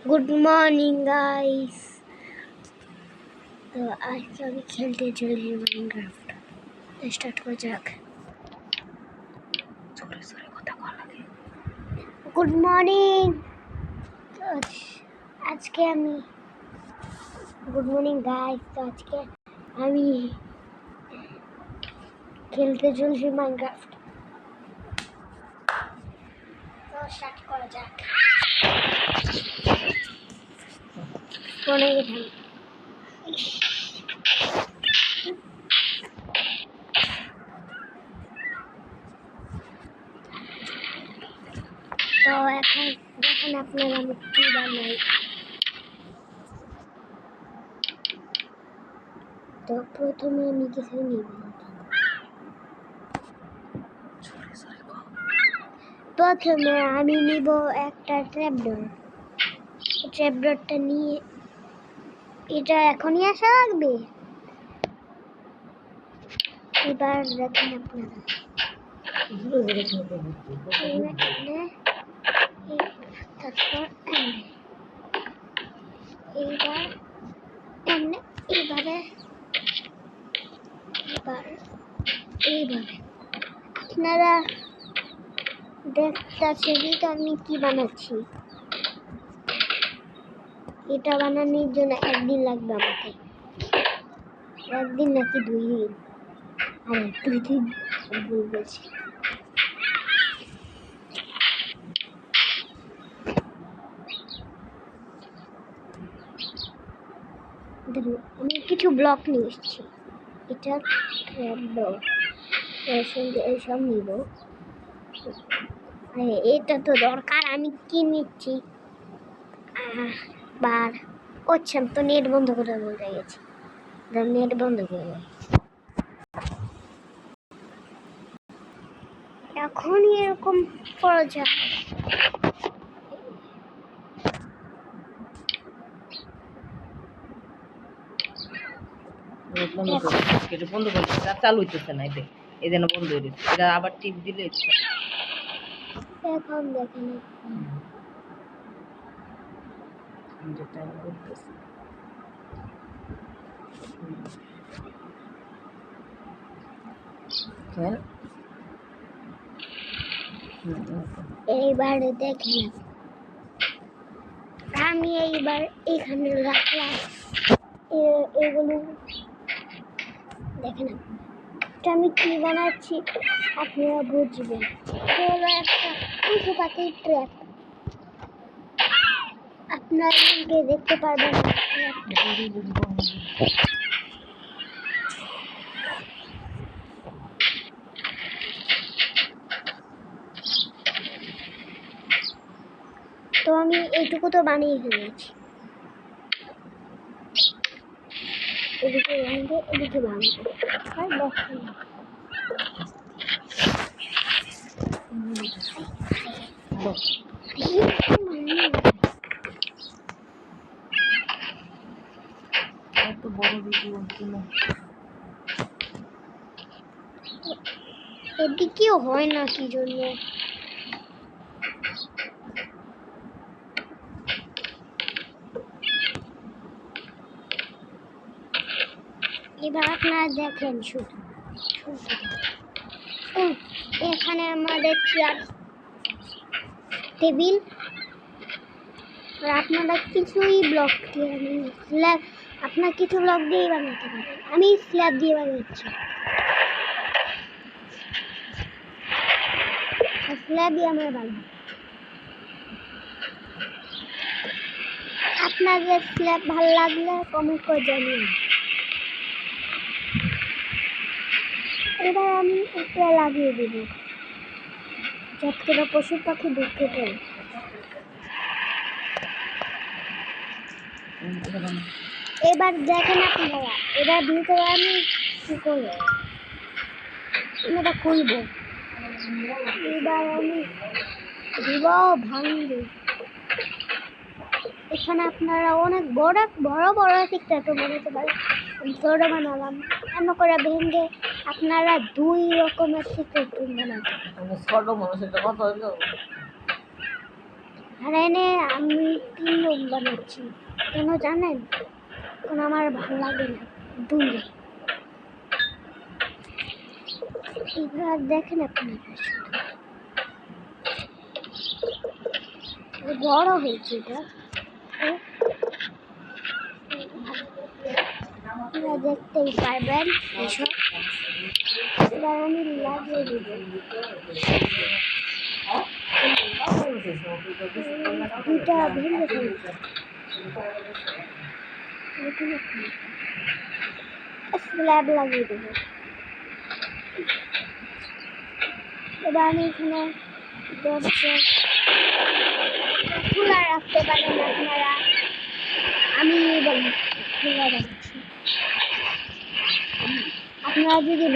Good morning guys. तो आज अभी खेलते चले माइनक्राफ्ट तो स्टार्ट हो जाक। Good morning. आज के हमें गुड मॉर्निंग गाइस। तो आज के हमें खेलते चलছি माइनक्राफ्ट तो स्टार्ट করা যাক। কোনে গেলাম তো এখন দেখেন আপনারা আমি কি বানাই। তো প্রথমে আমি কিছু নিব। প্রথমে আমি নিব একটা ট্র্যাপডরটা নিয়ে এটা এখনই আসা লাগবে। এবার দেখেন আপনারা তারপর এইবার এইভাবে এইভাবে আপনারা দেখতেছেন তো আমি কি বানাচ্ছি। এটা বানানোর জন্য একদিন লাগবে আমাকে, একদিন নাকি 2 দিন। আরে 2 দিন ভুল বলছি। আমি কিছু ব্লক নিয়ে এসেছি। এটা এইসব নিব। এটা তো দরকার, আমি কি নিচ্ছি বার করছি। তো নেট বন্ধ করে বলতে গেছি, নেট বন্ধ করে এখনই এরকম করা যায়। বন্ধ করে চালু হইতেছে না, এই যেন বন্ধ হয়ে গেছে। এটা আবার টিপ দিলে এখন দেখেন এইবার দেখেন আমি এইবার এখানে রাখলাম এগুলো। দেখেন আমি কি বানাচ্ছি আপনারা বুঝবেন। হলো একটা পশু পাখির ট্র্যাপ। আপনারা দেখতে পারবেন। তো আমি এইটুকু তো বানিয়ে ফেলেছি। এদিকে ভাঙবো, এদিকে ভাঙবো, আর দেখেন এদিকেও হয় না কি জন্য। এবার আপনারা দেখেন শুধু এখানে আমাদের চেয়ার টেবিল। আর আপনারা কিছুই ব্লক দিয়ে স্ল্যাব, আপনার কিছু ব্লক দিয়েই বানাতে পারেন। আমি স্ল্যাব দিয়ে বানাচ্ছি, স্ল্যাবই আমার বানাবো। আপনাদের স্ল্যাব ভালো লাগলে কমেন্ট করে জানিয়ে। এবার আমি উপরে লাগিয়ে দেব যাতে করে পশু পাখি ঢুকতে পারে। এবার দেখেন আপনারা, এবার ভিতরে আমি কি করবো, এটা খুলবো। এবার আমি দিব ভাঙবো। এখানে আপনারা অনেক বড় বড় বড় শিখতে বানাতে পারেন। ছোট বানালাম এমন করে ভেঙে আপনারা দুই রকমের সিক্রেট রুম বানাবেন। মানে ছোট মানুষের তো কত হইলো? আর এনে আমি 3 রুম বানাচ্ছি, কেন জানেন? কারণ আমার ভালো লাগে না 2 রুম। এবার দেখেন আপনারা শুধু বড় হয়েছে এটা। আপনারা দেখতেই পারবেন এসব। এবার আমি লাগিয়ে দিব। দুইটা ভেঙে ফেলছে। স্ল্যাব লাগিয়ে দেবো। এবার আমি এখানে দরজা খোলা রাখতে পারেন আপনারা। আমি খোলা রাখছি। আপনারা যদি